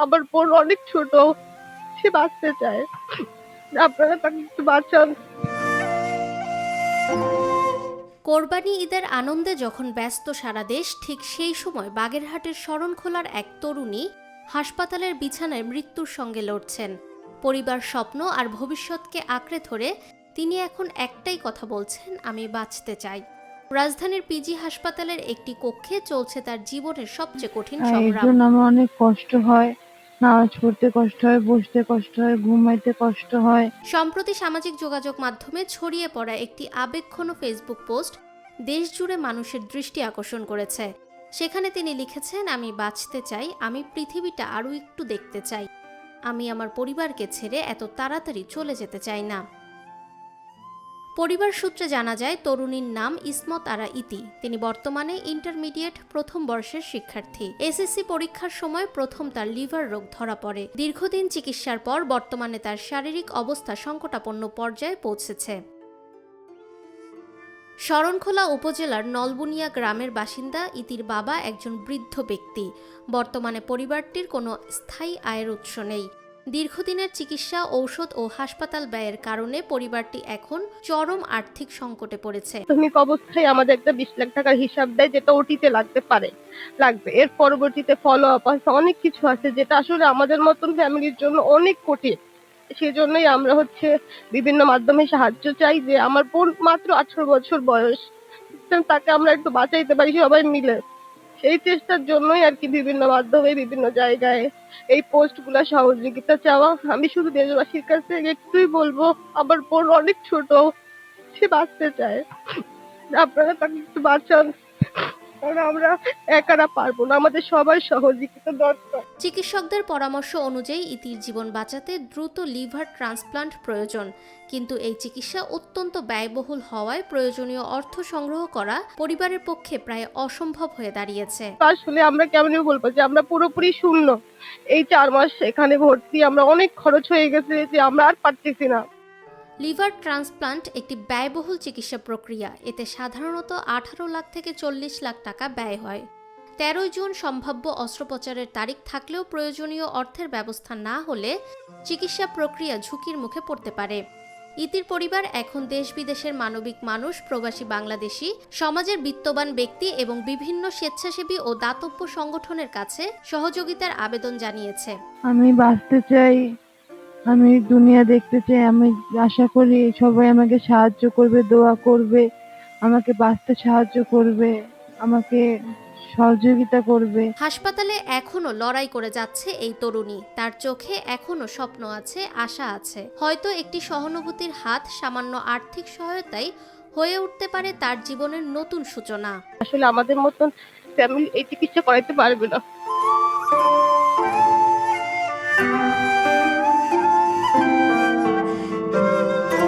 আমার বোন অনেক ছোট, সে বাঁচতে চায়, আপনারা তাকে একটু বাঁচান। কোরবানি ঈদের আনন্দে যখন ব্যস্ত সারা দেশ, ঠিক সেই সময় বাগেরহাটের শরণখোলার এক তরুণী হাসপাতালের বিছানায় মৃত্যুর সঙ্গে লড়ছেন। পরিবার, স্বপ্ন আর ভবিষ্যৎকে আঁকড়ে ধরে তিনি এখন একটাই কথা বলছেন, আমি বাঁচতে চাই। রাজধানীর পিজি হাসপাতালের একটি কক্ষে চলছে তার জীবনের সবচেয়ে কঠিন এর সংগ্রাম। জন্য আমার অনেক কষ্ট হয়, নামাজ পড়তে কষ্ট হয়, বসতে কষ্ট হয়, ঘুমাইতে কষ্ট হয়। সম্প্রতি সামাজিক যোগাযোগ মাধ্যমে ছড়িয়ে পড়া একটি আবেগঘন ফেসবুক পোস্ট দেশ জুড়ে মানুষের দৃষ্টি আকর্ষণ করেছে। সেখানে তিনি লিখেছেন, আমি বাঁচতে চাই, আমি পৃথিবীটা আরও একটু দেখতে চাই, আমি আমার পরিবারকে ছেড়ে এত তাড়াতাড়ি চলে যেতে চাই না। পরিবার সূত্রে জানা যায়, তরুণীর নাম ইসমত আরা ইতি। তিনি বর্তমানে ইন্টারমিডিয়েট প্রথম বর্ষের শিক্ষার্থী। এসএসসি পরীক্ষার সময় প্রথম তার লিভার রোগ ধরা পড়ে। দীর্ঘদিন চিকিৎসার পর বর্তমানে তার শারীরিক অবস্থা সংকটাপন্ন পর্যায়ে পৌঁছেছে। শরণখোলা উপজেলার নলবুনিয়া গ্রামের বাসিন্দা ইতির বাবা একজন বৃদ্ধ ব্যক্তি। বর্তমানে পরিবারটির কোনো স্থায়ী আয়ের উৎস নেই। দীর্ঘদিনের চিকিৎসা, ঔষধ ও হাসপাতাল ব্যয়ের কারণে পরিবারটি এখন চরম আর্থিক সংকটে পড়েছে। প্রাথমিক অবস্থায় আমাদের একটা 20 লাখ টাকার হিসাব দেয়, যেটা ওটিতে লাগবে। এর পরবর্তীতে ফলো আপ আছে, অনেক কিছু আছে যেটা আসলে আমাদের মতন ফ্যামিলির জন্য অনেক কঠিন। সেজন্যই আমরা বিভিন্ন মাধ্যমে সাহায্য চাই, যে আমার বোন মাত্র 18 বছর বয়স, তাকে আমরা একটু বাঁচাইতে পারি সবাই মিলে। সেই চেষ্টার জন্যই আর কি বিভিন্ন মাধ্যমে বিভিন্ন জায়গায় এই পোস্ট গুলা সহযোগিতা চাওয়া। আমি শুধু দেশবাসীর কাছে একটুই বলবো, আমার বোন অনেক ছোট, সে বাঁচতে চায়, আপনারা তাকে একটু বাঁচান, কারণ আমরা একারা পারবো না, আমাদের সবার সহযোগিতা দরকার। চিকিৎসকদের পরামর্শ অনুযায়ী ইতির জীবন বাঁচাতে দ্রুত লিভার ট্রান্সপ্লান্ট প্রয়োজন, কিন্তু এই চিকিৎসা অত্যন্ত ব্যয়বহুল হওয়ায় প্রয়োজনীয় অর্থ সংগ্রহ করা পরিবারের পক্ষে প্রায় অসম্ভব হয়ে দাঁড়িয়েছে। আসলে আমরা কেমন বলবো যে আমরা পুরোপুরি শূন্য। এই 4 মাস এখানে ভর্তি, আমরা অনেক খরচ হয়ে গেছে, যে আমরা আর পারতেছি না। লিভার ট্রান্সপ্লান্ট একটি ব্যয়বহুল চিকিৎসা প্রক্রিয়া। এতে সাধারণত 18 লাখ থেকে 40 লাখ টাকা ব্যয় হয়। 13 জুন সম্ভাব্য অস্ত্রোপচারের তারিখ থাকলেও প্রয়োজনীয় অর্থের ব্যবস্থা না হলে চিকিৎসা প্রক্রিয়া ঝুঁকির মুখে পড়তে পারে। ইতির পরিবার এখন দেশ বিদেশের মানবিক মানুষ, প্রবাসী বাংলাদেশি, সমাজের বিত্তবান ব্যক্তি এবং বিভিন্ন স্বেচ্ছাসেবী ও দাতব্য সংগঠনের কাছে সহযোগিতার আবেদন জানিয়েছে। আমি বাঁচতে চাই, আমি দুনিয়া দেখতে চাই। আমি আশা করি সবাই আমাকে সাহায্য করবে, দোয়া করবে, আমাকে বাঁচতে সাহায্য করবে, আমাকে সহযোগিতা করবে। হাসপাতালে এখনো লড়াই করে যাচ্ছে এই তরুণী। তার চোখে এখনো স্বপ্ন আছে, আশা আছে। হয়তো একটি সহানুভূতির হাত, সামান্য আর্থিক সহায়তাই হয়ে উঠতে পারে তার জীবনের নতুন সূচনা। আসলে আমাদের মতন ফ্যামিলি এই চিকিৎসা করাইতে পারবে না।